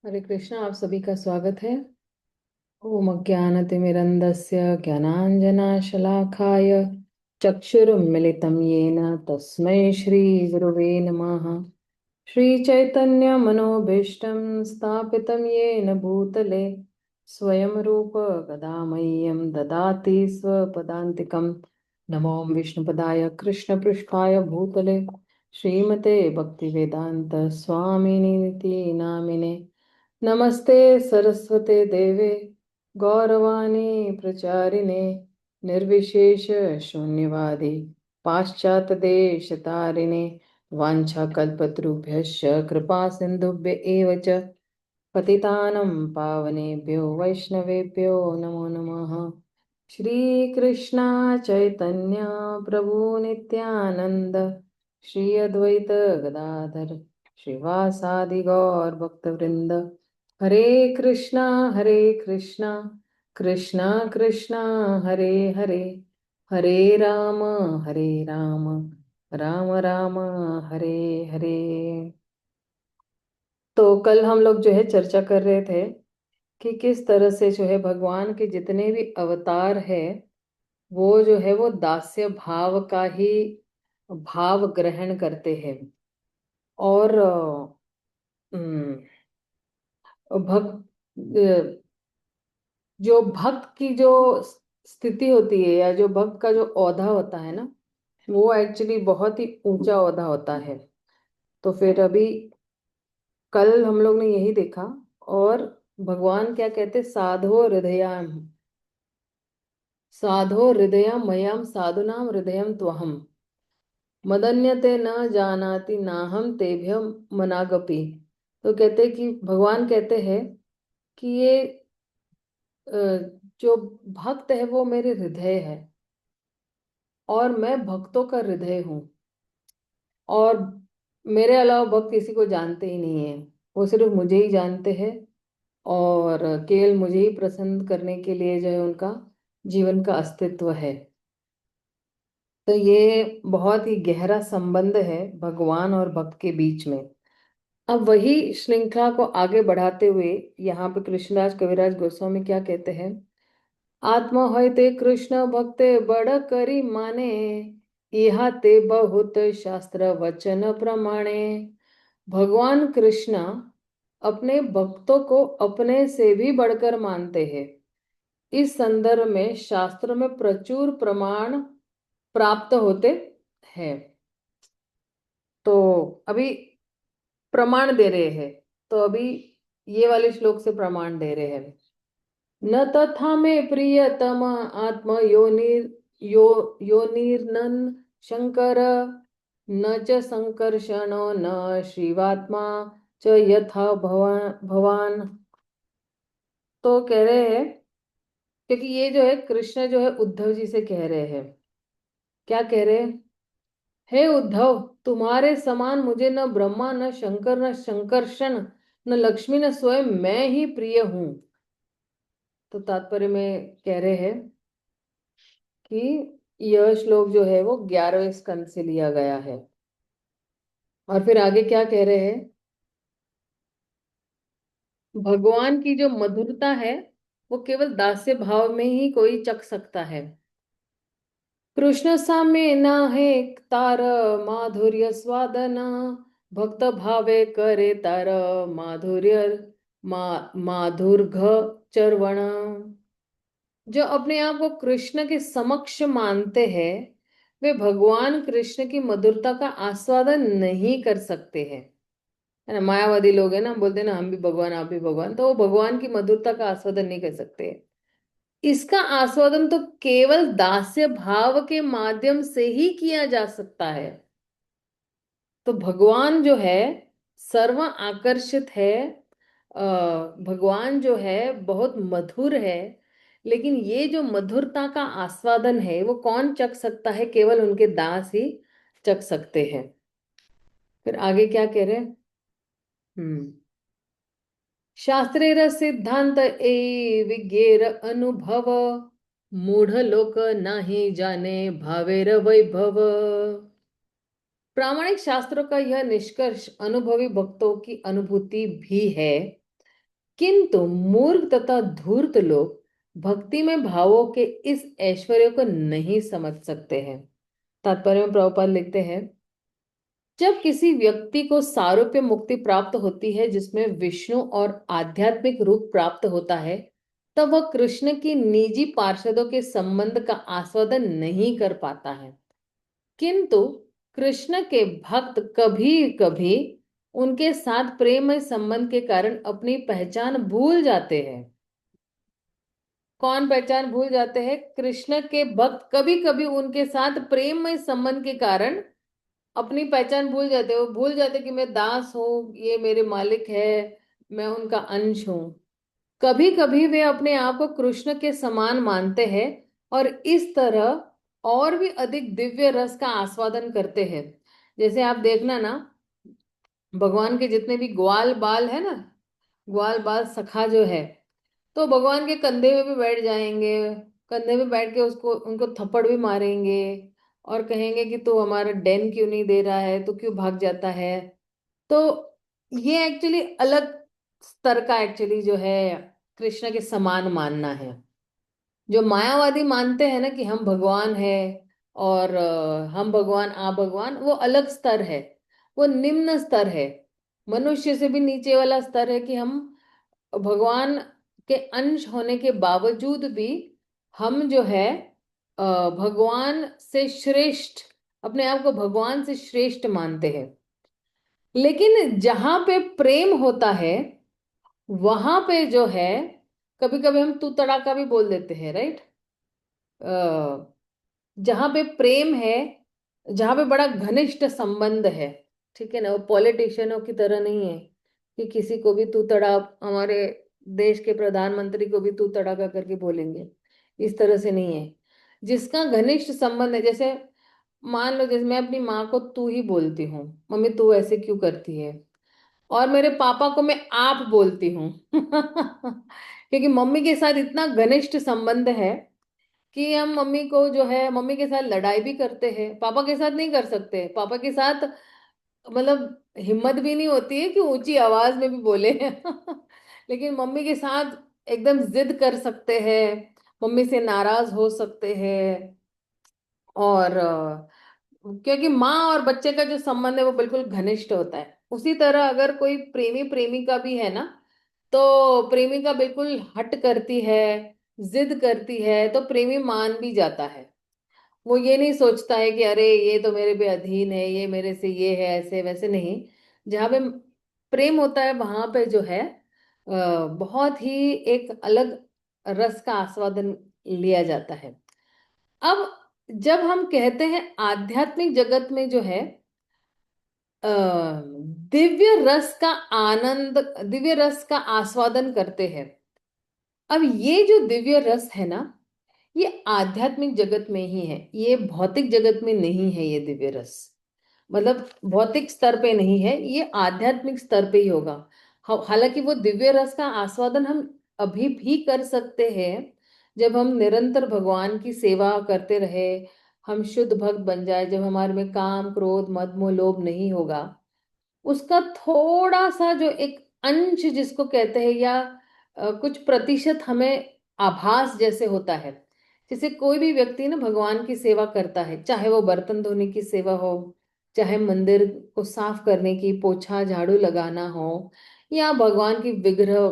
हरे कृष्णा। आप सभी का स्वागत है। ओम अज्ञानतिमिरन्धस्य ज्ञानाञ्जनशलाकाय चक्षुरुन्मिलितं येन तस्मै श्रीगुरुवे नमः। श्रीचैतन्यमनोभीष्टं स्थापितं येन भूतले स्वयं रूप कदा मह्यं ददाति स्वपदान्तिकं। नमो विष्णुपदाय कृष्णपृष्ठाय भूतले श्रीमते भक्तिवेदान्त स्वामिनीति नामिने। नमस्ते सरस्वते देवे गौरवाणी प्रचारिणे निर्विशेष शून्यवादी पाश्चात्य देश तारिणे वाञ्छाकल्पतरुभ्यश्च कृपा सिन्धुभ्य एव च पतितानं पावनेभ्यो वैष्णवेभ्यो नमो नमः। श्रीकृष्ण चैतन्य प्रभु नित्यानंद श्री अद्वैत गदाधर श्रीवासादि गौर भक्तवृंद। हरे कृष्णा कृष्णा कृष्णा हरे हरे, हरे राम राम राम हरे हरे। तो कल हम लोग जो है चर्चा कर रहे थे कि किस तरह से जो है भगवान के जितने भी अवतार है वो जो है वो दास्य भाव का ही भाव ग्रहण करते हैं। और भक्त जो भक्त की जो स्थिति होती है या जो भक्त का जो औधा होता है ना, वो एक्चुअली बहुत ही ऊंचा औधा होता है। तो फिर अभी कल हम लोग ने यही देखा। और भगवान क्या कहते, साधो हृदय मयाम साधुनाम हृदयम त्वहम मदन्यते न जानाति नाहम तेभ्य मनागपि। तो कहते कि भगवान कहते हैं कि ये अ, जो भक्त है वो मेरे हृदय है और मैं भक्तों का हृदय हूँ। और मेरे अलावा भक्त किसी को जानते ही नहीं है, वो सिर्फ मुझे ही जानते हैं। और केवल मुझे ही प्रसन्न करने के लिए जो है उनका जीवन का अस्तित्व है। तो ये बहुत ही गहरा संबंध है भगवान और भक्त के बीच में। अब वही श्रृंखला को आगे बढ़ाते हुए यहाँ पे कृष्णराज कविराज गोस्वामी क्या कहते हैं। आत्मा होते कृष्ण भक्ते बड़ करी माने, इहा ते बहुत शास्त्र वचन प्रमाणे। भगवान कृष्ण अपने भक्तों को अपने से भी बढ़कर मानते हैं। इस संदर्भ में शास्त्र में प्रचुर प्रमाण प्राप्त होते हैं। तो अभी प्रमाण दे रहे हैं। तो अभी ये वाले श्लोक से प्रमाण दे रहे हैं। न तथा मे प्रियतम आत्म योनिर्नन शंकर, न च संकर्षणो न श्रीवात्मा च यथा भवान। तो कह रहे हैं, क्योंकि ये जो है कृष्ण जो है उद्धव जी से कह रहे हैं। क्या कह रहे हैं, हे उद्धव, तुम्हारे समान मुझे न ब्रह्मा न शंकर न शंकरषण न लक्ष्मी न स्वयं मैं ही प्रिय हूं। तो तात्पर्य में कह रहे हैं कि यह श्लोक जो है वो 11वें स्कंद से लिया गया है। और फिर आगे क्या कह रहे हैं, भगवान की जो मधुरता है वो केवल दास्य भाव में ही कोई चख सकता है। कृष्ण सामे ना है तार माधुर्य स्वादना, भक्त भावे करे तार माधुर्य माधुर्घ चरवण। जो अपने आप को कृष्ण के समक्ष मानते हैं वे भगवान कृष्ण की मधुरता का आस्वादन नहीं कर सकते हैं। है ना, मायावादी लोग हैं ना, बोलते हैं ना हम भी भगवान आप भी भगवान, तो वो भगवान की मधुरता का आस्वादन नहीं कर सकते। इसका आस्वादन तो केवल दास्य भाव के माध्यम से ही किया जा सकता है। तो भगवान जो है सर्व आकर्षित है। भगवान जो है बहुत मधुर है। लेकिन ये जो मधुरता का आस्वादन है वो कौन चख सकता है, केवल उनके दास ही चख सकते हैं। फिर आगे क्या कह रहे हैं, शास्त्रेर सिद्धांत ए विज्ञेर अनुभव, मूढ़ लोक नाही जाने भावेर वैभव। प्रामाणिक शास्त्रों का यह निष्कर्ष अनुभवी भक्तों की अनुभूति भी है किंतु मूर्ख तथा धूर्त लोग भक्ति में भावों के इस ऐश्वर्य को नहीं समझ सकते हैं। तात्पर्य में प्रभुपाद लिखते हैं, जब किसी व्यक्ति को सारूप्य मुक्ति प्राप्त होती है जिसमें विष्णु और आध्यात्मिक रूप प्राप्त होता है, तब वह कृष्ण की निजी पार्षदों के संबंध का आस्वादन नहीं कर पाता है। किंतु कृष्ण के भक्त कभी कभी उनके साथ प्रेममय संबंध के कारण अपनी पहचान भूल जाते हैं। कौन पहचान भूल जाते हैं? कृष्ण के भक्त कभी कभी उनके साथ प्रेममय संबंध के कारण अपनी पहचान भूल जाते हैं। वो भूल जाते कि मैं दास हूँ, ये मेरे मालिक है, मैं उनका अंश हूँ। कभी कभी वे अपने आप को कृष्ण के समान मानते हैं और इस तरह और भी अधिक दिव्य रस का आस्वादन करते हैं। जैसे आप देखना ना, भगवान के जितने भी ग्वाल बाल है ना, ग्वाल बाल सखा जो है, तो भगवान के कंधे में भी बैठ जाएंगे, कंधे में बैठ के उसको उनको थप्पड़ भी मारेंगे और कहेंगे कि तू हमारा डेन क्यों नहीं दे रहा है, तू क्यों भाग जाता है। तो ये एक्चुअली अलग स्तर का एक्चुअली जो है कृष्ण के समान मानना है। जो मायावादी मानते हैं ना कि हम भगवान है और हम भगवान आप भगवान, वो अलग स्तर है, वो निम्न स्तर है, मनुष्य से भी नीचे वाला स्तर है कि हम भगवान के अंश होने के बावजूद भी हम जो है भगवान से श्रेष्ठ, अपने आप को भगवान से श्रेष्ठ मानते हैं। लेकिन जहां पे प्रेम होता है वहां पे जो है कभी कभी हम तू तड़ाका भी बोल देते हैं, राइट। जहां पे प्रेम है, जहां पे बड़ा घनिष्ठ संबंध है, ठीक है ना, वो पॉलिटिशियनों की तरह नहीं है कि किसी को भी तू तड़ा, हमारे देश के प्रधानमंत्री को भी तू तड़ाका करके बोलेंगे, इस तरह से नहीं है। जिसका घनिष्ठ संबंध है, जैसे मान लो जैसे मैं अपनी माँ को तू ही बोलती हूँ, मम्मी तू ऐसे क्यों करती है, और मेरे पापा को मैं आप बोलती हूँ क्योंकि मम्मी के साथ इतना घनिष्ठ संबंध है कि हम मम्मी को जो है मम्मी के साथ लड़ाई भी करते हैं, पापा के साथ नहीं कर सकते। पापा के साथ मतलब हिम्मत भी नहीं होती है कि ऊंची आवाज में भी बोले लेकिन मम्मी के साथ एकदम जिद कर सकते हैं, मम्मी से नाराज हो सकते हैं। और क्योंकि माँ और बच्चे का जो संबंध है वो बिल्कुल घनिष्ठ होता है। उसी तरह अगर कोई प्रेमी प्रेमिका भी है ना, तो प्रेमिका बिल्कुल हट करती है, जिद करती है, तो प्रेमी मान भी जाता है। वो ये नहीं सोचता है कि अरे ये तो मेरे पे अधीन है, ये मेरे से ये है, ऐसे वैसे नहीं। जहाँ पे प्रेम होता है वहां पे जो है बहुत ही एक अलग रस का आस्वादन लिया जाता है। अब जब हम कहते हैं आध्यात्मिक जगत में जो है अ, दिव्य रस का आनंद, दिव्य रस का आस्वादन करते हैं। अब ये जो दिव्य रस है ना, ये आध्यात्मिक जगत में ही है, ये भौतिक जगत में नहीं है। ये दिव्य रस मतलब भौतिक स्तर पे नहीं है, ये आध्यात्मिक स्तर पे ही होगा। हालांकि वो दिव्य रस का आस्वादन हम अभी भी कर सकते हैं जब हम निरंतर भगवान की सेवा करते रहे, हम शुद्ध भक्त बन जाए, जब हमारे में काम क्रोध मद मोह लोभ नहीं होगा। उसका थोड़ा सा जो एक अंश जिसको कहते हैं, या कुछ प्रतिशत हमें आभास जैसे होता है। जैसे कोई भी व्यक्ति ना भगवान की सेवा करता है, चाहे वो बर्तन धोने की सेवा हो, चाहे मंदिर को साफ करने की, पोछा झाड़ू लगाना हो, या भगवान की विग्रह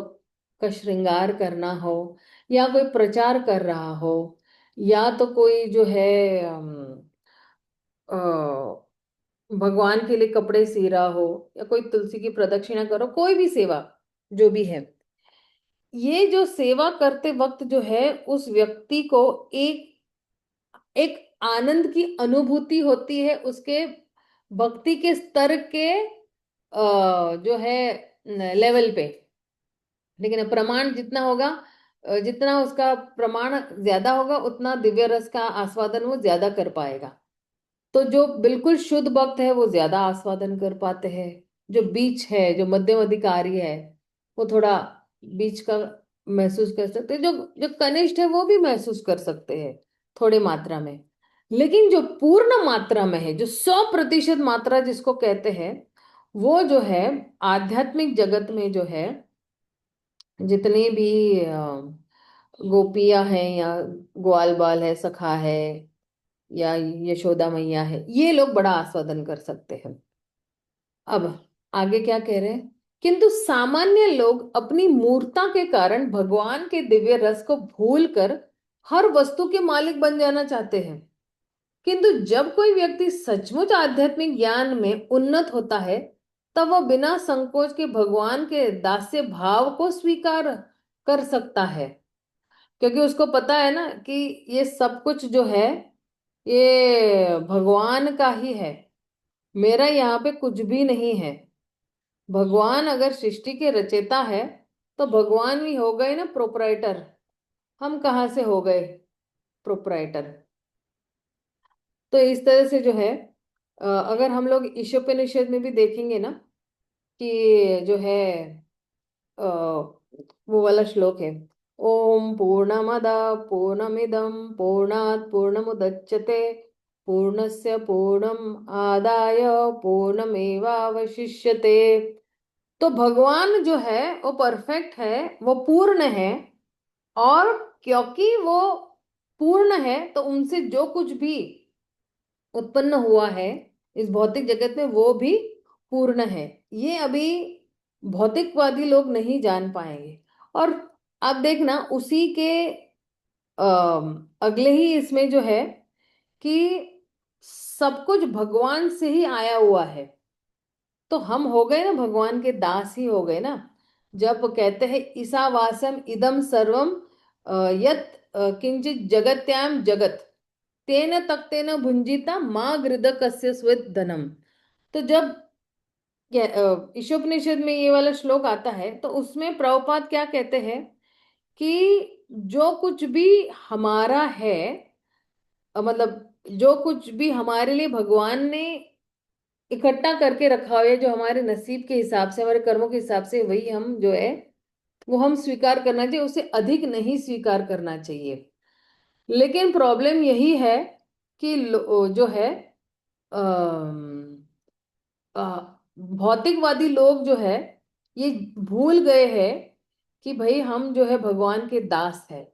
का श्रृंगार करना हो, या कोई प्रचार कर रहा हो, या तो कोई जो है भगवान के लिए कपड़े सी रहा हो, या कोई तुलसी की प्रदक्षिणा करो, कोई भी सेवा जो भी है, ये जो सेवा करते वक्त जो है उस व्यक्ति को एक एक आनंद की अनुभूति होती है, उसके भक्ति के स्तर के जो है लेवल पे। लेकिन प्रमाण जितना होगा, जितना उसका प्रमाण ज्यादा होगा, उतना दिव्य रस का आस्वादन वो ज्यादा कर पाएगा। तो जो बिल्कुल शुद्ध भक्त है वो ज्यादा आस्वादन कर पाते हैं, जो बीच है, जो मध्यम अधिकारी है, वो थोड़ा बीच का महसूस कर सकते हैं, जो जो कनिष्ठ है वो भी महसूस कर सकते हैं थोड़ी मात्रा में। लेकिन जो पूर्ण मात्रा में है, जो 100% मात्रा जिसको कहते हैं, वो जो है आध्यात्मिक जगत में जो है जितनी भी गोपियां हैं या ग्वाल बाल है, सखा है, या यशोदा मैया है, ये लोग बड़ा आस्वादन कर सकते हैं। अब आगे क्या कह रहे हैं, किंतु सामान्य लोग अपनी मूर्खता के कारण भगवान के दिव्य रस को भूलकर हर वस्तु के मालिक बन जाना चाहते हैं। किंतु जब कोई व्यक्ति सचमुच आध्यात्मिक ज्ञान में उन्नत होता है, तब वह बिना संकोच के भगवान के दास्य भाव को स्वीकार कर सकता है। क्योंकि उसको पता है ना कि ये सब कुछ जो है ये भगवान का ही है, मेरा यहाँ पे कुछ भी नहीं है। भगवान अगर सृष्टि के रचयिता है तो भगवान भी हो गए ना प्रोपराइटर। हम कहाँ से हो गए प्रोपराइटर? तो इस तरह से जो है अगर हम लोग ईशोपनिषद में भी देखेंगे ना कि जो है वो वाला श्लोक है, ओम पूर्णमद पूर्णमिदम पूर्णात् पूर्णमुदच्यते पूर्णस्य पूर्णम आदाय पूर्णमेवावशिष्यते। तो भगवान जो है वो परफेक्ट है, वो पूर्ण है। और क्योंकि वो पूर्ण है तो उनसे जो कुछ भी उत्पन्न हुआ है इस भौतिक जगत में वो भी पूर्ण है। ये अभी भौतिकवादी लोग नहीं जान पाएंगे। और आप देखना उसी के अगले ही इसमें जो है कि सब कुछ भगवान से ही आया हुआ है। तो हम हो गए ना भगवान के दास ही हो गए ना। जब कहते हैं ईसावासम इदम सर्वम यत किंचित जगत्याम जगत तेन तक्तेन भुंजिता माँ गृद कस्य स्वेत धनम। तो जब ईशोपनिषद में ये वाला श्लोक आता है तो उसमें प्रभुपाद क्या कहते हैं कि जो कुछ भी हमारा है, मतलब जो कुछ भी हमारे लिए भगवान ने इकट्ठा करके रखा हुआ है, जो हमारे नसीब के हिसाब से, हमारे कर्मों के हिसाब से, वही हम जो है वो हम स्वीकार करना चाहिए, उससे अधिक नहीं स्वीकार करना चाहिए। लेकिन प्रॉब्लम यही है कि जो है अम, अ, भौतिकवादी लोग जो है ये भूल गए हैं कि भाई हम जो है भगवान के दास है।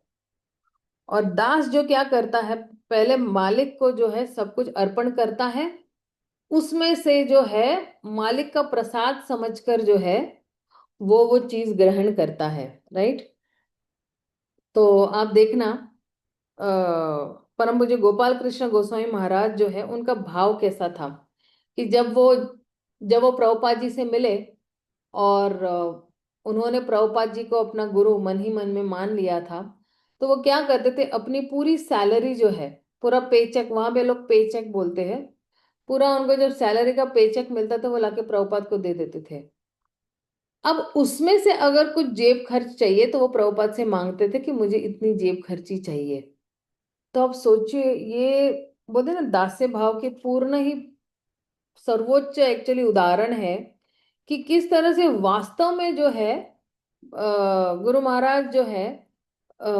और दास जो क्या करता है, पहले मालिक को जो है सब कुछ अर्पण करता है, उसमें से जो है मालिक का प्रसाद समझकर जो है वो चीज ग्रहण करता है। राइट। तो आप देखना अ, परम पूज्य गोपाल कृष्ण गोस्वामी महाराज जो है उनका भाव कैसा था कि जब वो प्रभुपाद जी से मिले और उन्होंने प्रभुपाद जी को अपना गुरु मन ही मन में मान लिया था, तो वो क्या करते थे, अपनी पूरी सैलरी जो है, पूरा पेचेक, वहां पे लोग पेचेक बोलते हैं, पूरा उनको जब सैलरी का पेचेक मिलता था वो लाके प्रभुपाद को दे देते थे। अब उसमें से अगर कुछ जेब खर्च चाहिए तो वो प्रभुपाद से मांगते थे कि मुझे इतनी जेब खर्ची चाहिए। तो आप सोचिए, ये बोलते ना दास्य भाव के पूर्ण ही सर्वोच्च एक्चुअली उदाहरण है कि किस तरह से वास्तव में जो है गुरु महाराज जो है अ,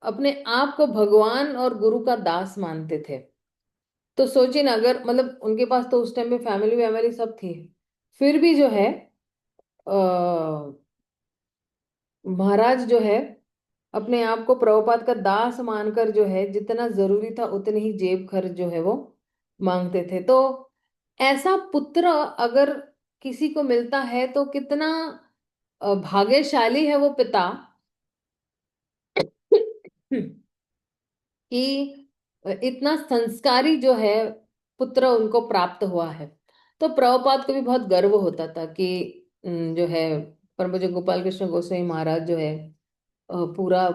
अपने आप को भगवान और गुरु का दास मानते थे। तो सोचिए ना, अगर मतलब उनके पास तो उस टाइम में फैमिली वैमिली सब थी, फिर भी जो है महाराज जो है अपने आप को प्रभुपाद का दास मानकर जो है जितना जरूरी था उतनी ही जेब खर्च जो है वो मांगते थे। तो ऐसा पुत्र अगर किसी को मिलता है तो कितना भाग्यशाली है वो पिता कि इतना संस्कारी जो है पुत्र उनको प्राप्त हुआ है। तो प्रभुपाद को भी बहुत गर्व होता था कि जो है परम पूज्य गोपाल कृष्ण गोस्वामी महाराज जो है पूरा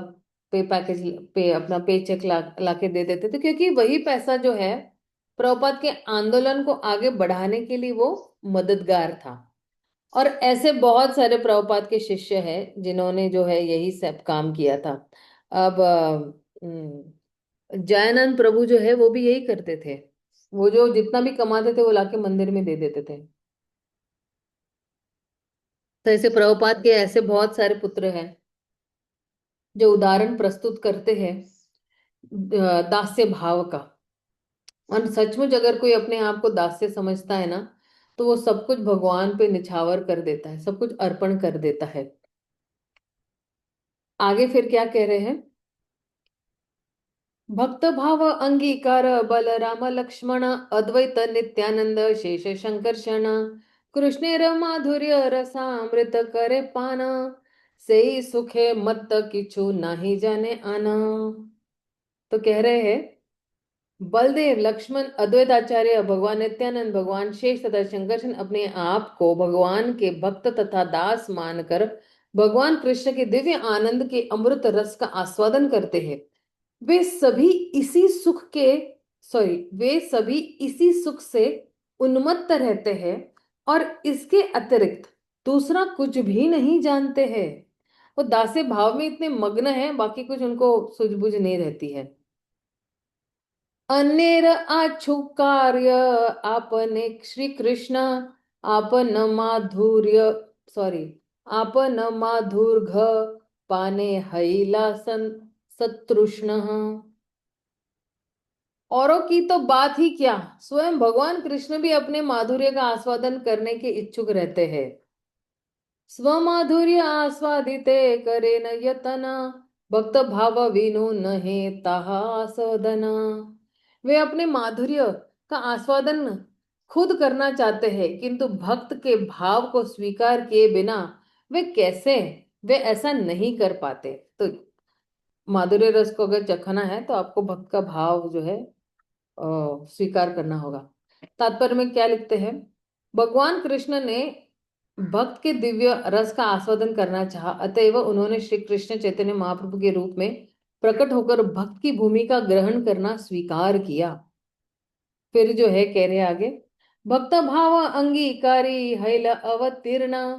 पे पैकेज पे अपना पे चेक लाके दे देते थे, क्योंकि वही पैसा जो है प्रभुपाद के आंदोलन को आगे बढ़ाने के लिए वो मददगार था। और ऐसे बहुत सारे प्रभुपाद के शिष्य हैं जिन्होंने जो है यही सब काम किया था। अब जयानंद प्रभु जो है वो भी यही करते थे, वो जो जितना भी कमाते थे वो लाके मंदिर में दे देते थे। तो ऐसे प्रभुपाद के ऐसे बहुत सारे पुत्र हैं जो उदाहरण प्रस्तुत करते हैं दास्य भाव का। और सचमुच अगर कोई अपने आप को दास्य समझता है ना तो वो सब कुछ भगवान पे निछावर कर देता है, सब कुछ अर्पण कर देता है। आगे फिर क्या कह रहे हैं? भक्त भाव अंगीकार बलराम लक्ष्मण अद्वैत नित्यानंद शेष शंकर्षण कृष्णेर माधुर्य रसामृत करे पान सेई सुखे मत्त किछु नाही जाने आना। तो कह रहे हैं बलदेव लक्ष्मण अद्वैत आचार्य भगवान नित्यानंद भगवान शेष तथा शंकरशन अपने आप को भगवान के भक्त तथा दास मानकर भगवान कृष्ण के दिव्य आनंद के अमृत रस का आस्वादन करते हैं। वे सभी इसी सुख के वे सभी इसी सुख से उन्मत्त रहते हैं और इसके अतिरिक्त दूसरा कुछ भी नहीं जानते हैं। वो दासे भाव में इतने मग्न हैं, बाकी कुछ उनको सूझबूझ नहीं रहती है। अनेर आछु कार्य आपने श्री कृष्ण आपन माधुर्य आपन माधुर्घ पाने हैला सतृष्ण। औरों की तो बात ही क्या, स्वयं भगवान कृष्ण भी अपने माधुर्य का आस्वादन करने के इच्छुक रहते हैं। स्वमाधुर्य आस्वादिते करे न यतना भक्त भाव विनु नहे ताहा आस्वादना। वे अपने माधुर्य का आस्वादन खुद करना चाहते हैं, किंतु भक्त के भाव को स्वीकार किए बिना वे ऐसा नहीं कर पाते। तो माधुर्य रस को अगर चखना है तो आपको भक्त का भाव जो है स्वीकार करना होगा। तात्पर्य में क्या लिखते हैं? भगवान कृष्ण ने भक्त के दिव्य रस का आस्वादन करना चाहा, अतएव उन्होंने श्री कृष्ण चैतन्य महाप्रभु के रूप में प्रकट होकर भक्त की भूमिका ग्रहण करना स्वीकार किया। फिर जो है कह रहे आगे, भक्त भाव अंगीकारी हैल अवतीर्ण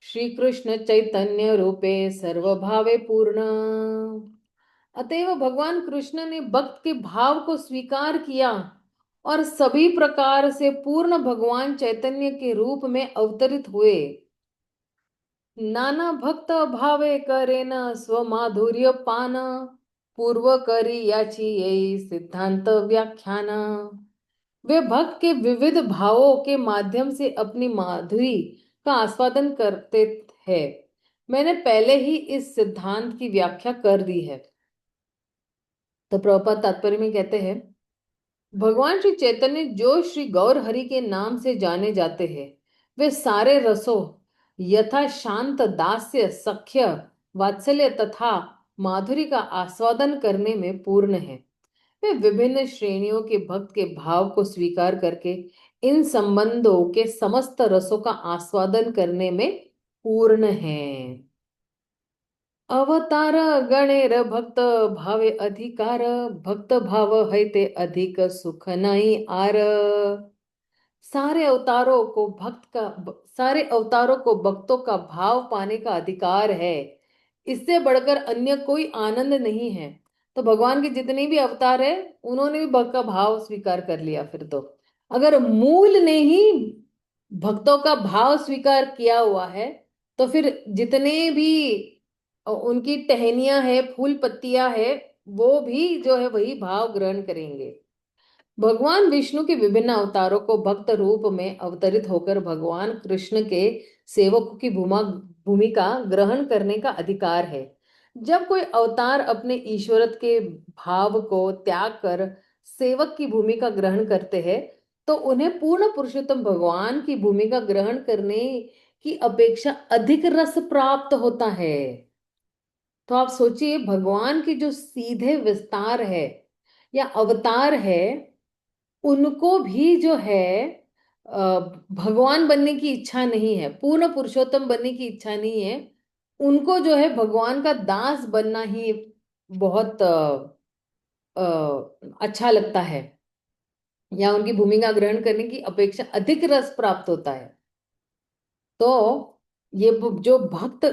श्री कृष्ण चैतन्य रूपे सर्वभावे पूर्ण। अतएव भगवान कृष्ण ने भक्त के भाव को स्वीकार किया और सभी प्रकार से पूर्ण भगवान चैतन्य के रूप में अवतरित हुए। नाना भक्त भावे करे न स्वमाधुर्य पान पूर्व करी याची यही सिद्धांत व्याख्यान। वे भक्त के विविध भावों के माध्यम से अपनी माधुरी का आस्वादन करते हैं। मैंने पहले ही इस सिद्धांत की व्याख्या कर दी है। तो प्रभुपाद तात्पर्य में कहते हैं भगवान श्री चैतन्य जो श्री गौर हरि के नाम से जाने जाते हैं, वे सारे रसों यथा शांत दास्य सख्य वात्सल्य तथा माधुरी का आस्वादन करने में पूर्ण है। वे विभिन्न श्रेणियों के भक्त के भाव को स्वीकार करके इन संबंधों के समस्त रसों का आस्वादन करने में पूर्ण हैं। अवतार गणेर भक्त भावे अधिकार भक्त भाव है ते अधिक सुख नहीं आर। सारे अवतारों को भक्तों का भाव पाने का अधिकार है, इससे बढ़कर अन्य कोई आनंद नहीं है। तो भगवान के जितने भी अवतार है उन्होंने भी भक्त का भाव स्वीकार कर लिया। फिर तो अगर मूल ने ही भक्तों का भाव स्वीकार किया हुआ है तो फिर जितने भी उनकी टहनियां है फूल पत्तियां है वो भी जो है वही भाव ग्रहण करेंगे। भगवान विष्णु के विभिन्न अवतारों को भक्त रूप में अवतरित होकर भगवान कृष्ण के सेवक की भूमिका ग्रहण करने का अधिकार है। जब कोई अवतार अपने ईश्वरत के भाव को त्याग कर सेवक की भूमिका ग्रहण करते हैं तो उन्हें पूर्ण पुरुषोत्तम भगवान की भूमिका ग्रहण करने की अपेक्षा अधिक रस प्राप्त होता है। तो आप सोचिए भगवान के जो सीधे विस्तार है या अवतार है उनको भी जो है भगवान बनने की इच्छा नहीं है, पूर्ण पुरुषोत्तम बनने की इच्छा नहीं है। उनको जो है भगवान का दास बनना ही बहुत अच्छा लगता है, या उनकी भूमिका ग्रहण करने की अपेक्षा अधिक रस प्राप्त होता है। तो ये जो भक्त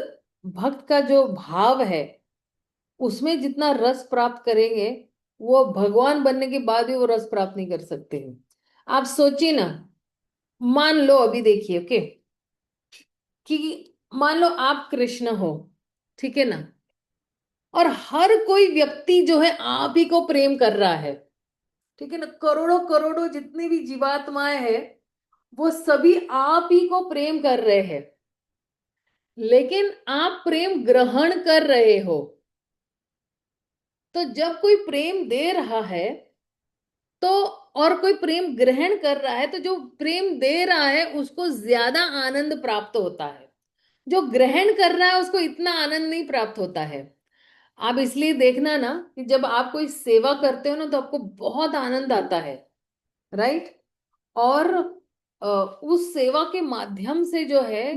भक्त का जो भाव है उसमें जितना रस प्राप्त करेंगे वो भगवान बनने के बाद भी वो रस प्राप्त नहीं कर सकते हैं। आप सोचिए ना, मान लो अभी देखिए ओके कि मान लो आप कृष्ण हो, ठीक है ना, और हर कोई व्यक्ति जो है आप ही को प्रेम कर रहा है, ठीक है ना, करोड़ों करोड़ों जितनी भी जीवात्माएं हैं वो सभी आप ही को प्रेम कर रहे हैं। लेकिन आप प्रेम ग्रहण कर रहे हो। तो जब कोई प्रेम दे रहा है तो, और कोई प्रेम ग्रहण कर रहा है, तो जो प्रेम दे रहा है उसको ज्यादा आनंद प्राप्त होता है। जो ग्रहण कर रहा है उसको इतना आनंद नहीं प्राप्त होता है। आप इसलिए देखना ना कि जब आप कोई सेवा करते हो ना तो आपको बहुत आनंद आता है, राइट। और उस सेवा के माध्यम से जो है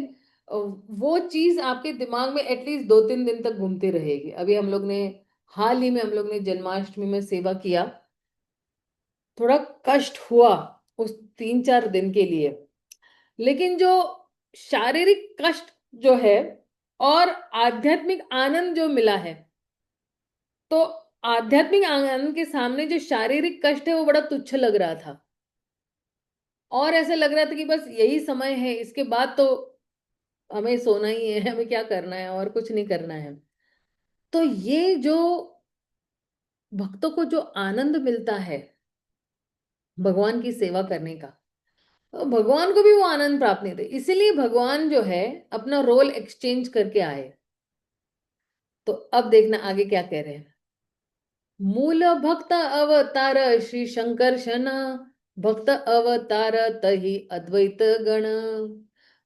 वो चीज आपके दिमाग में एटलीस्ट 2-3 दिन तक घूमती रहेगी। अभी हम लोग ने, हाल ही में हम लोग ने जन्माष्टमी में सेवा किया। थोड़ा कष्ट हुआ उस 3-4 दिन के लिए, लेकिन जो शारीरिक कष्ट जो है और आध्यात्मिक आनंद जो मिला है, तो आध्यात्मिक आनंद के सामने जो शारीरिक कष्ट है वो बड़ा तुच्छ लग रहा था। और ऐसे लग रहा था कि बस यही समय है, इसके बाद तो हमें सोना ही है, हमें क्या करना है और कुछ नहीं करना है। तो ये जो भक्तों को जो आनंद मिलता है भगवान की सेवा करने का, तो भगवान को भी वो आनंद प्राप्त नहीं थे, इसीलिए भगवान जो है अपना रोल एक्सचेंज करके आए। तो अब देखना आगे क्या कह रहे हैं। मूल भक्त अवतार श्री शंकरशन, भक्त अवतार तही अद्वैत गण।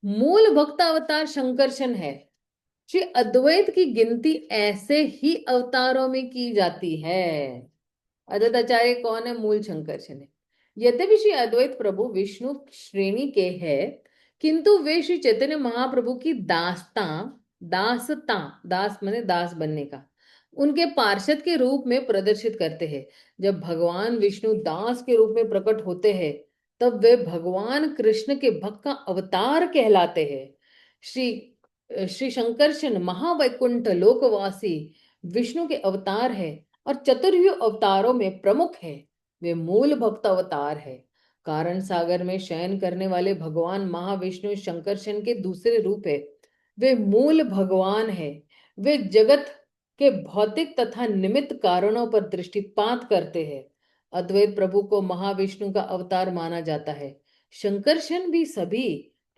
मूल भक्त अवतार शंकरशन है। श्री अद्वैत की गिनती ऐसे ही अवतारों में की जाती है। अद्वैत आचार्य कौन है? मूल शंकरशन है। यद्यपि श्री अद्वैत प्रभु विष्णु श्रेणी के हैं, किंतु वे श्री चैतन्य महाप्रभु की दासता, दासता, दास माने दास बनने का, उनके पार्षद के रूप में प्रदर्शित करते हैं। जब भगवान विष्णु दास के रूप में प्रकट होते हैं, तब वे भगवान कृष्ण के भक्त का अवतार कहलाते हैं। श्री श्री शंकरशन महावैकुंठ लोकवासी विष्णु के अवतार है और चतुर्युग अवतारों में प्रमुख है। वे मूल भक्त अवतार है। कारण सागर में शयन करने वाले भगवान महाविष्णु शंकरशन के दूसरे रूप है। वे मूल भगवान है। वे जगत के भौतिक तथा निमित्त कारणों पर दृष्टिपात करते हैं। अद्वैत प्रभु को महाविष्णु का अवतार माना जाता है। शंकरशन भी सभी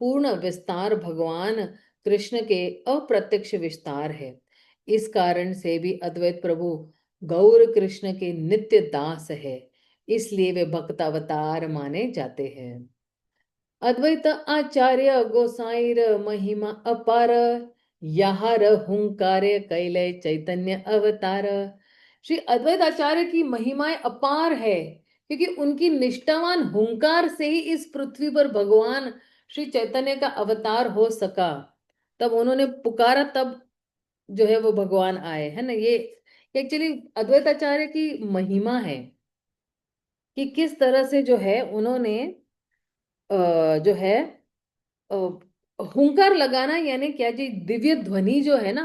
पूर्ण विस्तार भगवान कृष्ण के अप्रत्यक्ष विस्तार है। इस कारण से भी अद्वैत प्रभु गौर कृष्ण के नित्य दास है, इसलिए वे भक्त अवतार माने जाते हैं। अद्वैत आचार्य गोसाईर महिमा अपार, यहार हुंकारे कैले चैतन्य अवतार। श्री अद्वैत आचार्य की महिमाएं अपार है, क्योंकि उनकी निष्ठावान हुंकार से ही इस पृथ्वी पर भगवान श्री चैतन्य का अवतार हो सका। तब उन्होंने पुकारा, तब जो है वो भगवान आए, है ना। ये एक्चुअली अद्वैत आचार्य की महिमा है कि किस तरह से जो है उन्होंने जो है अ, हुंकार लगाना, यानी क्या जी, दिव्य ध्वनि जो है ना,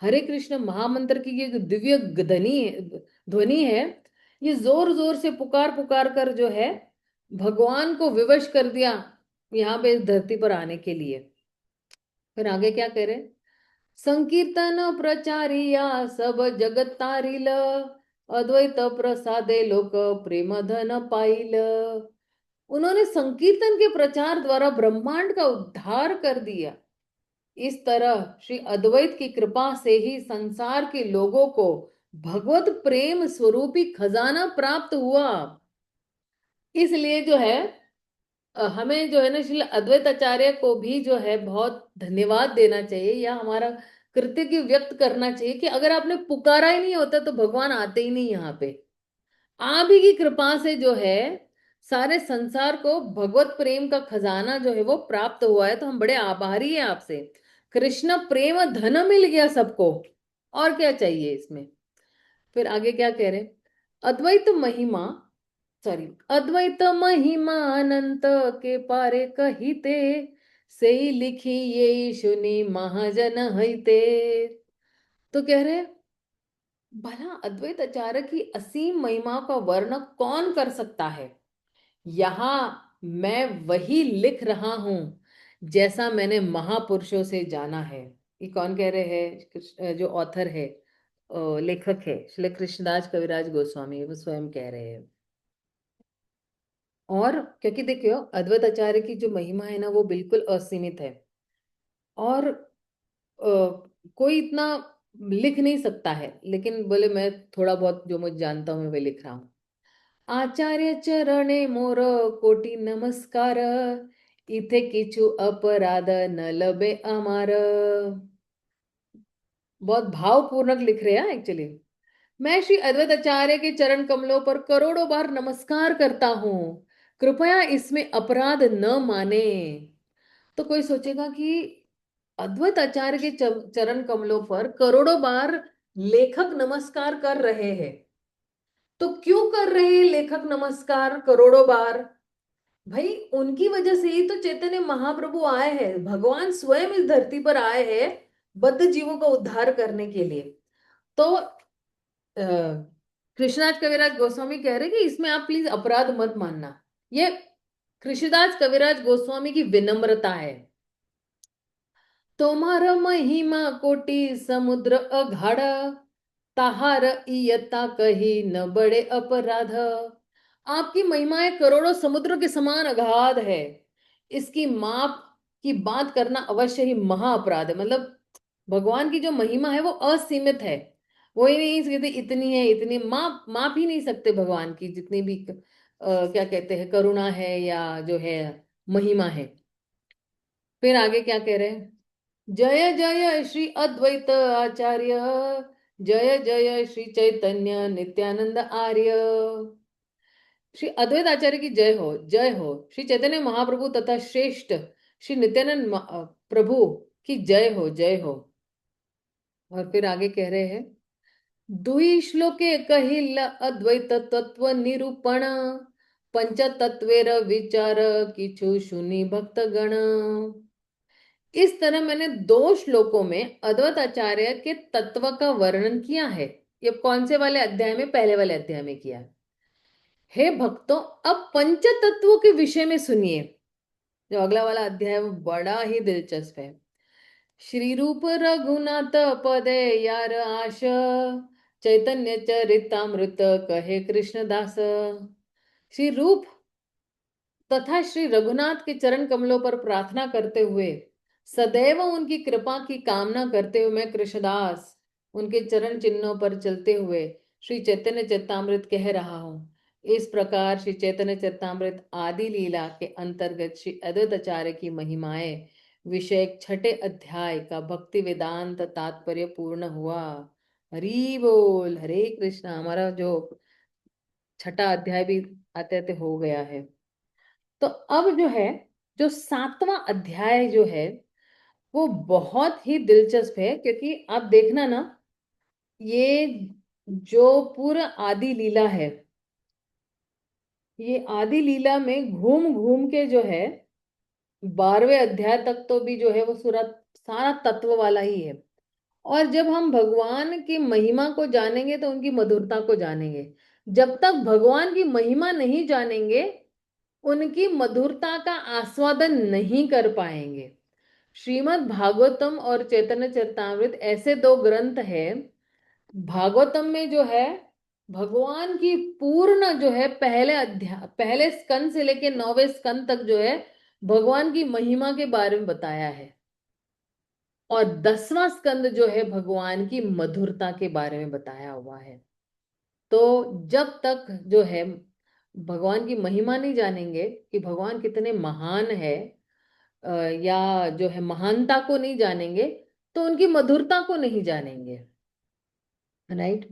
हरे कृष्ण महामंत्र की ये जो दिव्य ध्वनि है, ये जोर जोर से पुकार पुकार कर जो है भगवान को विवश कर दिया यहाँ पे इस धरती पर आने के लिए। फिर आगे क्या कह रहे हैं। संकीर्तन प्रचारिया सब जगत तारिल, अद्वैत प्रसादे लोक प्रेम धन पाइल। उन्होंने संकीर्तन के प्रचार द्वारा ब्रह्मांड का उद्धार कर दिया। इस तरह श्री अद्वैत की कृपा से ही संसार के लोगों को भगवत प्रेम स्वरूपी खजाना प्राप्त हुआ। इसलिए जो है हमें जो है ना श्री अद्वैत आचार्य को भी जो है बहुत धन्यवाद देना चाहिए, या हमारा कृतज्ञ व्यक्त करना चाहिए कि अगर आपने पुकारा ही नहीं होता तो भगवान आते ही नहीं यहाँ पे। आप ही की कृपा से जो है सारे संसार को भगवत प्रेम का खजाना जो है वो प्राप्त हुआ है, तो हम बड़े आभारी हैं आपसे। कृष्ण प्रेम धन मिल गया सबको, और क्या चाहिए इसमें। फिर आगे क्या कह रहे हैं। अद्वैत महिमा, सॉरी, अद्वैत महिमा अनंत के पारे कहिते, से ही लिखी ये सुनी महाजन हईते। तो कह रहे भला अद्वैत आचार्य की असीम महिमा का वर्णन कौन कर सकता है। यहाँ मैं वही लिख रहा हूं जैसा मैंने महापुरुषों से जाना है। ये कौन कह रहे हैं? जो ऑथर है, लेखक है श्री कृष्णदास कविराज गोस्वामी, वो स्वयं कह रहे हैं। और क्योंकि देखियो अद्वैत आचार्य की जो महिमा है ना वो बिल्कुल असीमित है। और कोई इतना लिख नहीं सकता है, लेकिन बोले मैं थोड़ा बहुत जो मुझे जानता हूँ मैं वही लिख रहा हूँ। आचार्य चरणे मोर कोटि नमस्कार, इथे किछु अपराध न लबे अमार। बहुत भावपूर्वक लिख रहे हैं एक्चुअली। मैं श्री अद्वैत आचार्य के चरण कमलों पर करोड़ों बार नमस्कार करता हूँ, कृपया इसमें अपराध न माने। तो कोई सोचेगा कि अद्वैत आचार्य के चरण कमलों पर करोड़ों बार लेखक नमस्कार कर रहे हैं, तो क्यों कर रहे हैं लेखक नमस्कार करोड़ों बार? भाई उनकी वजह से ही तो चैतन्य महाप्रभु आए हैं, भगवान स्वयं इस धरती पर आए हैं बद्ध जीवों का उद्धार करने के लिए। तो कृष्णदास कविराज गोस्वामी कह रहे कि इसमें आप प्लीज अपराध मत मानना। ये कृष्णदास कविराज गोस्वामी की विनम्रता है। तोमार महिमा कोटि समुद्र अगाढ़, ताहार इयता कही न बड़े अपराध। आपकी महिमाएं करोड़ों समुद्रों के समान अगाध है, इसकी माप की बात करना अवश्य ही महा अपराध है। मतलब भगवान की जो महिमा है वो असीमित है। वो ही नहीं कहते इतनी है, इतनी माप माप ही नहीं सकते भगवान की जितनी भी क्या कहते हैं करुणा है या जो है महिमा है। फिर आगे क्या कह रहे हैं? जय जय श्री अद्वैत आचार्य, जय जय श्री चैतन्य नित्यानंद आर्य। श्री अद्वैत आचार्य की जय हो, जय हो। श्री चैतन्य महाप्रभु तथा श्रेष्ठ श्री नित्यानंद प्रभु की जय हो, जय हो। और फिर आगे कह रहे हैं, दुई श्लोके कहिल अद्वैत तत्व निरूपण, पंच तत्वेर विचार किछु सुनी भक्त गण। इस तरह मैंने दो श्लोकों में अद्वैत आचार्य के तत्व का वर्णन किया है। ये कौन से वाले अध्याय में? पहले वाले अध्याय में किया। हे भक्तों, अब पंच तत्वों के विषय में सुनिए। जो अगला वाला अध्याय है वो बड़ा ही दिलचस्प है। श्री रूप रघुनाथ पदे यार आश, चैतन्य चरितामृत कहे कृष्णदास। श्री रूप तथा श्री रघुनाथ के चरण कमलों पर प्रार्थना करते हुए, सदैव उनकी कृपा की कामना करते हुए, मैं कृष्णदास उनके चरण चिन्हों पर चलते हुए श्री चैतन्य चरितामृत कह रहा हूँ। इस प्रकार श्री चैतन्य चरितामृत आदि लीला के अंतर्गत श्री अद्वैत आचार्य की महिमाएं विषय छठे अध्याय का भक्ति वेदांत तात्पर्य पूर्ण हुआ। हरि बोल, हरे कृष्णा। हमारा जो छठा अध्याय भी आते आते हो गया है। तो अब जो है, जो सातवां अध्याय जो है वो बहुत ही दिलचस्प है, क्योंकि आप देखना ना, ये जो पूरा आदि लीला है, ये आदि लीला में घूम घूम के जो है 12वें अध्याय तक तो भी जो है वो पूरा सारा तत्व वाला ही है। और जब हम भगवान की महिमा को जानेंगे तो उनकी मधुरता को जानेंगे। जब तक भगवान की महिमा नहीं जानेंगे, उनकी मधुरता का आस्वादन नहीं कर पाएंगे। श्रीमद् भागवतम और चैतन्य चरितामृत ऐसे दो ग्रंथ हैं। भागवतम में जो है भगवान की पूर्ण जो है पहले अध्याय, पहले स्कंद से लेके 9वें स्कंद तक जो है भगवान की महिमा के बारे में बताया है। और 10वां स्कंद जो है भगवान की मधुरता के बारे में बताया हुआ है। तो जब तक जो है भगवान की महिमा नहीं जानेंगे कि भगवान कितने महान है, या जो है महानता को नहीं जानेंगे, तो उनकी मधुरता को नहीं जानेंगे। राइट?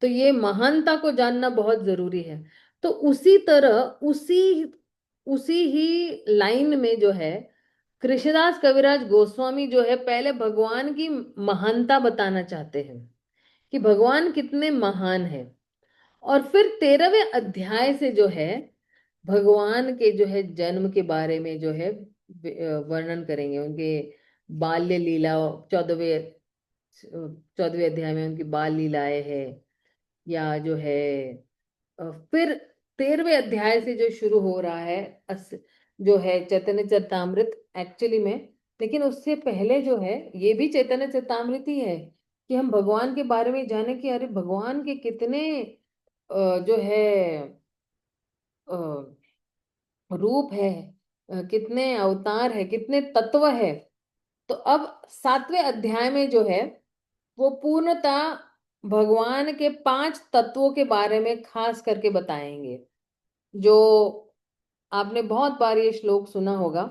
तो ये महानता को जानना बहुत जरूरी है। तो उसी तरह उसी उसी ही लाइन में जो है कृष्णदास कविराज गोस्वामी जो है पहले भगवान की महानता बताना चाहते हैं कि भगवान कितने महान है। और फिर 13वें अध्याय से जो है भगवान के जो है जन्म के बारे में जो है वर्णन करेंगे। उनके बाल्य लीला 14वें अध्याय में उनकी बाल लीलाएं हैं, या जो है फिर 13वें अध्याय से जो शुरू हो रहा है जो है चैतन्य चरितामृत एक्चुअली में। लेकिन उससे पहले जो है ये भी चैतन्य चरितामृत ही है कि हम भगवान के बारे में जाने कि अरे भगवान के कितने जो है अ, रूप है, कितने अवतार है, कितने तत्व है। तो अब 7वें अध्याय में जो है वो पूर्णतः भगवान के 5 तत्वों के बारे में खास करके बताएंगे, जो आपने बहुत बार ये श्लोक सुना होगा।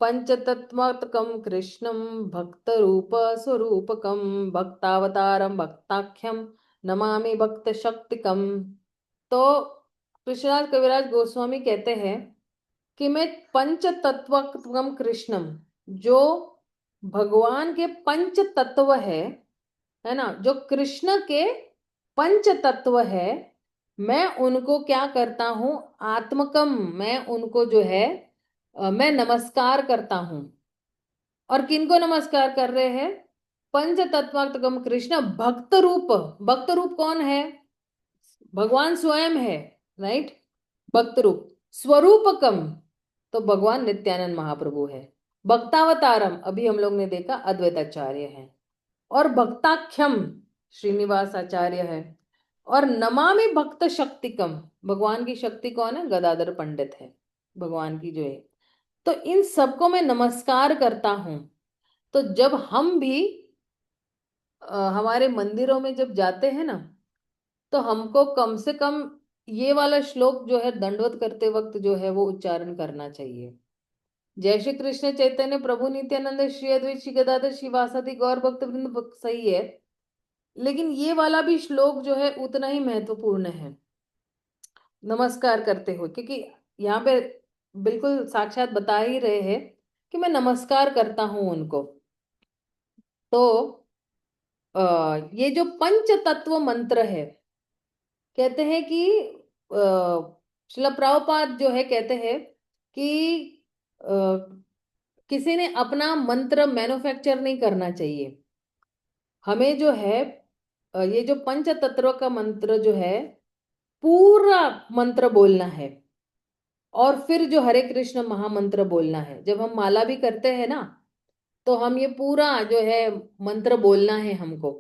पंचतत्वात्मकं कृष्णं भक्त रूप स्वरूपकं भक्तावतारम भक्ताख्यम नमामि भक्त शक्तिकम। तो कृष्णदास कविराज गोस्वामी कहते हैं कि मैं पंच तत्वम कृष्णम, जो भगवान के पंच तत्व है ना, जो कृष्ण के पंच तत्व है, मैं उनको क्या करता हूं, आत्मकम, मैं उनको जो है मैं नमस्कार करता हूं। और किनको नमस्कार कर रहे हैं? पंच तत्वात्मकम कृष्ण भक्त रूप। भक्त रूप कौन है? भगवान स्वयं है, राइट। भक्त रूप स्वरूपकम, तो भगवान नित्यानंद महाप्रभु है। भक्तावतारम, अभी हम लोग ने देखा अद्वैताचार्य है। और भक्ताख्यम श्रीनिवास आचार्य है। और नमामि भक्त शक्तिकम, भगवान की शक्ति कौन है? गदाधर पंडित है, भगवान की जो है। तो इन सबको मैं नमस्कार करता हूं। तो जब हम भी हमारे मंदिरों में जब जाते हैं ना, तो हमको कम से कम ये वाला श्लोक जो है दंडवत करते वक्त जो है वो उच्चारण करना चाहिए। जय श्री कृष्ण चैतन्य प्रभु नित्यानंद श्री अद्वैत श्री गदाधर श्रीवासादि गौर भक्त वृंद, सही है। लेकिन ये वाला भी श्लोक जो है उतना ही महत्वपूर्ण है नमस्कार करते हुए, क्योंकि यहाँ पे बिल्कुल साक्षात बता ही रहे हैं कि मैं नमस्कार करता हूं उनको। तो ये जो पंच तत्व मंत्र है, कहते हैं कि श्रील प्रभुपाद जो है कहते हैं कि अ, किसी ने अपना मंत्र मैन्युफैक्चर नहीं करना चाहिए। हमें जो है ये जो पंच तत्व का मंत्र जो है पूरा मंत्र बोलना है। और फिर जो हरे कृष्ण महामंत्र बोलना है। जब हम माला भी करते हैं ना, तो हम ये पूरा जो है मंत्र बोलना है हमको।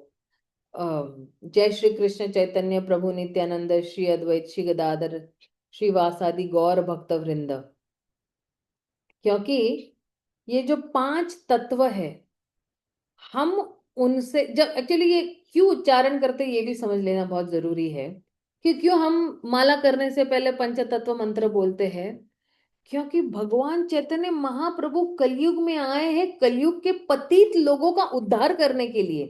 जय श्री कृष्ण चैतन्य प्रभु नित्यानंद श्री अद्वैत श्री गदाधर श्रीवासादि गौर भक्त वृंद। क्योंकि ये जो 5 तत्व है, हम उनसे जब एक्चुअली ये क्यों उच्चारण करते ये भी समझ लेना बहुत जरूरी है कि क्यों हम माला करने से पहले पंचतत्व मंत्र बोलते हैं। क्योंकि भगवान चैतन्य महाप्रभु कलयुग में आए हैं, कलयुग के पतित लोगों का उद्धार करने के लिए।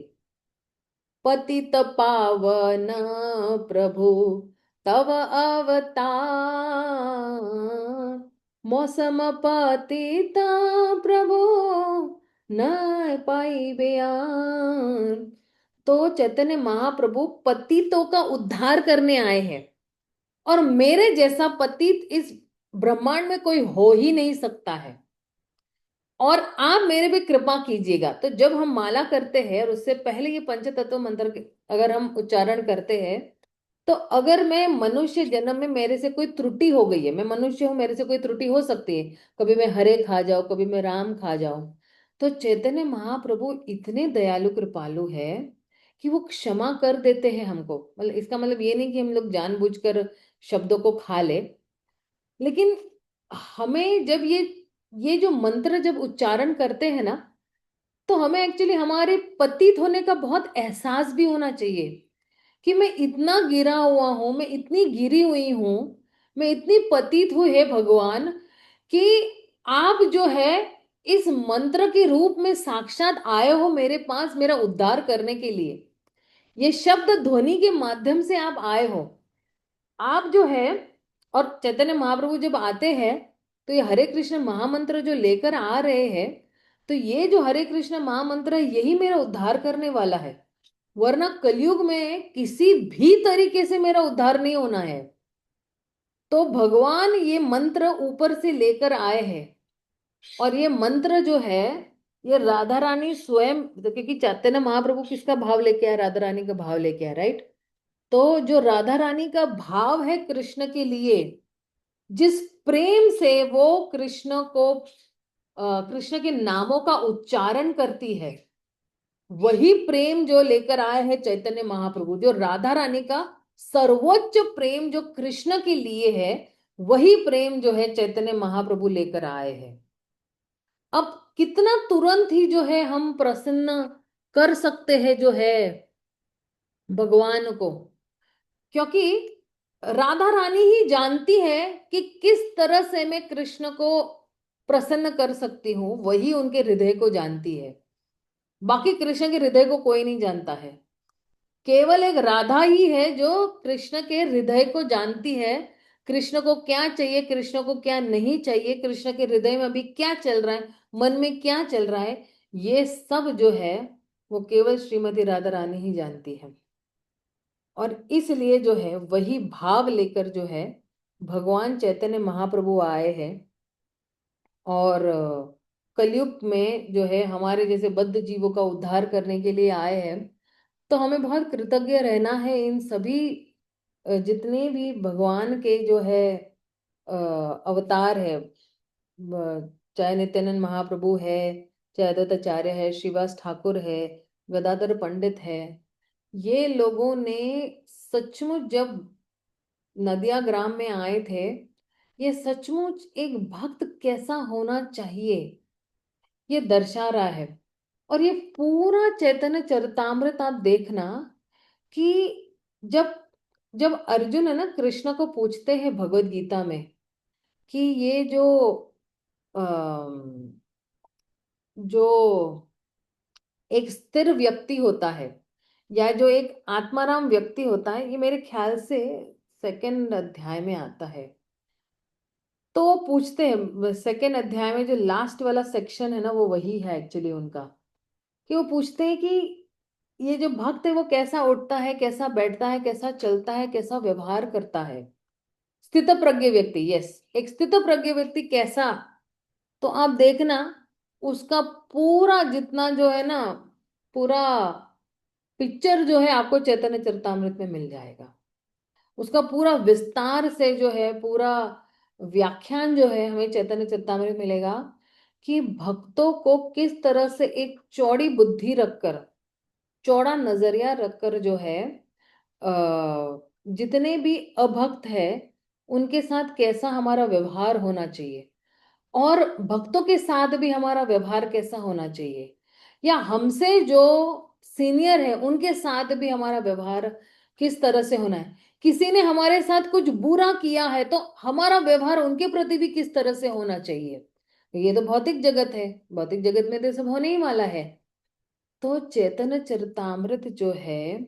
पतित पावन प्रभु तव अवतार, मौसम पतित प्रभु न पाई बयान। तो चैतन्य महाप्रभु पतितों का उद्धार करने आए हैं। और मेरे जैसा पतित इस ब्रह्मांड में कोई हो ही नहीं सकता है। और आप मेरे पे कृपा कीजिएगा। तो जब हम माला करते हैं और उससे पहले ये पंचतत्व मंत्र अगर हम उच्चारण करते हैं, तो अगर मैं मनुष्य जन्म में मेरे से कोई त्रुटि हो गई है, मैं मनुष्य हूं, मेरे से कोई त्रुटि हो सकती है, कभी मैं हरे खा जाऊं, कभी मैं राम खा जाऊं, तो चैतन्य महाप्रभु इतने दयालु कृपालु है कि वो क्षमा कर देते हैं हमको। मतलब इसका मतलब ये नहीं कि हम लोग जानबूझकर शब्दों को खा ले, लेकिन हमें जब ये जो मंत्र जब उच्चारण करते हैं ना, तो हमें एक्चुअली हमारे पतित होने का बहुत एहसास भी होना चाहिए कि मैं इतना गिरा हुआ हूं, मैं इतनी गिरी हुई हूं, मैं इतनी पतित हुई है भगवान, कि आप जो है इस मंत्र के रूप में साक्षात आए हो मेरे पास मेरा उद्धार करने के लिए। ये शब्द ध्वनि के माध्यम से आप आए हो। आप जो है, और चैतन्य महाप्रभु जब आते हैं तो ये हरे कृष्ण महामंत्र जो लेकर आ रहे हैं, तो ये जो हरे कृष्ण महामंत्र है यही मेरा उद्धार करने वाला है। वरना कलयुग में किसी भी तरीके से मेरा उद्धार नहीं होना है। तो भगवान ये मंत्र ऊपर से लेकर आए हैं। और ये मंत्र जो है ये राधा रानी स्वयं, क्योंकि चैतन्य महाप्रभु किसका भाव लेके आए? राधा रानी का भाव लेके आए, राइट। तो जो राधा रानी का भाव है कृष्ण के लिए, जिस प्रेम से वो कृष्ण को कृष्ण के नामों का उच्चारण करती है, वही प्रेम जो लेकर आए हैं चैतन्य महाप्रभु। जो राधा रानी का सर्वोच्च प्रेम जो कृष्ण के लिए है, वही प्रेम जो है चैतन्य महाप्रभु लेकर आए हैं। अब कितना तुरंत ही जो है हम प्रसन्न कर सकते हैं जो है भगवान को, क्योंकि राधा रानी ही जानती है कि किस तरह से मैं कृष्ण को प्रसन्न कर सकती हूँ, वही उनके हृदय को जानती है। बाकी कृष्ण के हृदय को कोई नहीं जानता है। केवल एक राधा ही है जो कृष्ण के हृदय को जानती है, कृष्ण को क्या चाहिए, कृष्ण को क्या नहीं चाहिए, कृष्ण के हृदय में अभी क्या चल रहा है, मन में क्या चल रहा है, ये सब जो है वो केवल श्रीमती राधा रानी ही जानती है। और इसलिए जो है वही भाव लेकर जो है भगवान चैतन्य महाप्रभु आए हैं, और कलयुग में जो है हमारे जैसे बद्ध जीवों का उद्धार करने के लिए आए हैं। तो हमें बहुत कृतज्ञ रहना है इन सभी जितने भी भगवान के जो है अवतार है, चाहे नित्यानंद महाप्रभु है, चाहे अद्वैताचार्य है, श्रीवास ठाकुर है, गदाधर पंडित है, ये लोगों ने सचमुच जब नदिया ग्राम में आए थे, ये सचमुच एक भक्त कैसा होना चाहिए ये दर्शा रहा है। और ये पूरा चैतन्य चरितामृत आप देखना कि जब जब अर्जुन है ना कृष्ण को पूछते हैं भगवत गीता में कि ये जो एक स्थिर व्यक्ति होता है या जो एक आत्माराम व्यक्ति होता है, ये मेरे ख्याल से सेकंड अध्याय में आता है। तो वो पूछते हैं सेकंड अध्याय में जो लास्ट वाला सेक्शन है ना, वो वही है एक्चुअली उनका, कि वो पूछते हैं कि ये जो भक्त है वो कैसा उठता है, कैसा बैठता है, कैसा चलता है, कैसा व्यवहार करता है। स्थित प्रज्ञ व्यक्ति, यस, एक स्थित प्रज्ञ व्यक्ति कैसा। तो आप देखना उसका पूरा जितना जो है ना, पूरा पिक्चर जो है आपको चैतन्य चरितामृत में मिल जाएगा। उसका पूरा विस्तार से जो है पूरा व्याख्यान जो है हमें चैतन्य चरितामृत में मिलेगा कि भक्तों को किस तरह से एक चौड़ी बुद्धि रखकर, चौड़ा नजरिया रखकर जो है जितने भी अभक्त है उनके साथ कैसा हमारा व्यवहार होना चाहिए, और भक्तों के साथ भी हमारा व्यवहार कैसा होना चाहिए, या हमसे जो सीनियर है उनके साथ भी हमारा व्यवहार किस तरह से होना है। किसी ने हमारे साथ कुछ बुरा किया है तो हमारा व्यवहार उनके प्रति भी किस तरह से होना चाहिए। ये तो भौतिक जगत है, भौतिक जगत में तो सब होने ही वाला है। तो चैतन्य चरितामृत जो है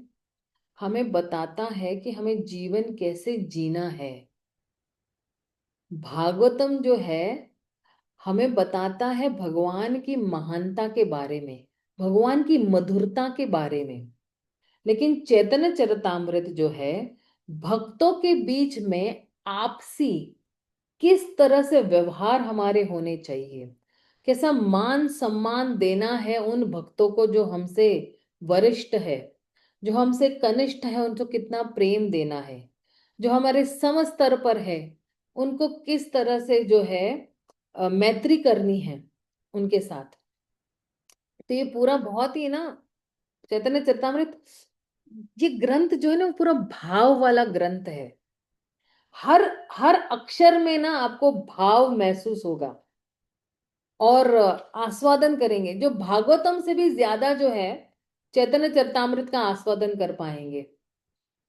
हमें बताता है कि हमें जीवन कैसे जीना है। भागवतम जो है हमें बताता है भगवान की महानता के बारे में, भगवान की मधुरता के बारे में। लेकिन चैतन्य चरितामृत जो है भक्तों के बीच में आपसी किस तरह से व्यवहार हमारे होने चाहिए, कैसा मान सम्मान देना है उन भक्तों को जो हमसे वरिष्ठ है, जो हमसे कनिष्ठ है उनको कितना प्रेम देना है, जो हमारे सम स्तर पर है उनको किस तरह से जो है मैत्री करनी है उनके साथ। तो ये पूरा बहुत ही ना चैतन्य चरितामृत, ये ग्रंथ जो है ना वो पूरा भाव वाला ग्रंथ है। हर हर अक्षर में ना आपको भाव महसूस होगा और आस्वादन करेंगे, जो भागवतम से भी ज्यादा जो है चैतन्य चरितामृत का आस्वादन कर पाएंगे।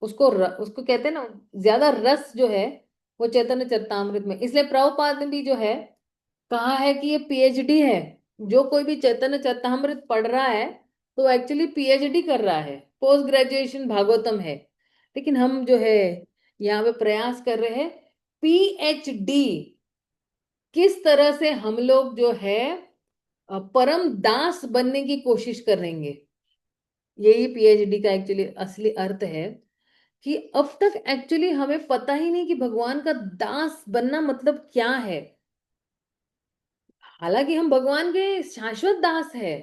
उसको कहते हैं ना ज्यादा रस जो है वो चैतन्य चरितामृत में। इसलिए प्रभुपाद ने भी जो है कहा है कि ये पीएचडी है। जो कोई भी चैतन्य चरितामृत पढ़ रहा है तो एक्चुअली पीएचडी कर रहा है, पोस्ट ग्रेजुएशन भागवतम है। लेकिन हम जो है यहाँ पे प्रयास कर रहे हैं पीएचडी, किस तरह से हम लोग जो है परम दास बनने की कोशिश करेंगे। यही पीएचडी का एक्चुअली असली अर्थ है कि अब तक एक्चुअली हमें पता ही नहीं कि भगवान का दास बनना मतलब क्या है। हालांकि हम भगवान के शाश्वत दास है,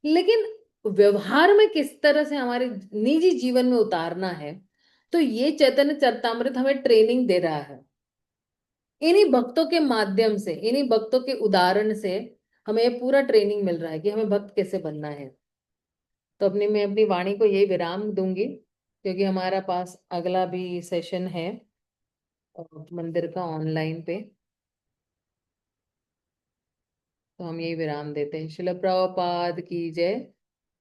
लेकिन व्यवहार में किस तरह से हमारे निजी जीवन में उतारना है, तो ये चैतन्य चरितामृत हमें ट्रेनिंग दे रहा है। इन्हीं भक्तों के माध्यम से, इन्हीं भक्तों के उदाहरण से हमें ये पूरा ट्रेनिंग मिल रहा है कि हमें भक्त कैसे बनना है। तो मैं अपनी वाणी को यही विराम दूंगी, क्योंकि हमारा पास अगला भी सेशन है मंदिर का ऑनलाइन पे। तो हम यही विराम देते हैं। शिल प्रभुपाद की जय।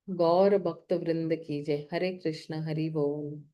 गौर भक्त वृंद की जय। हरे कृष्ण हरि बोल।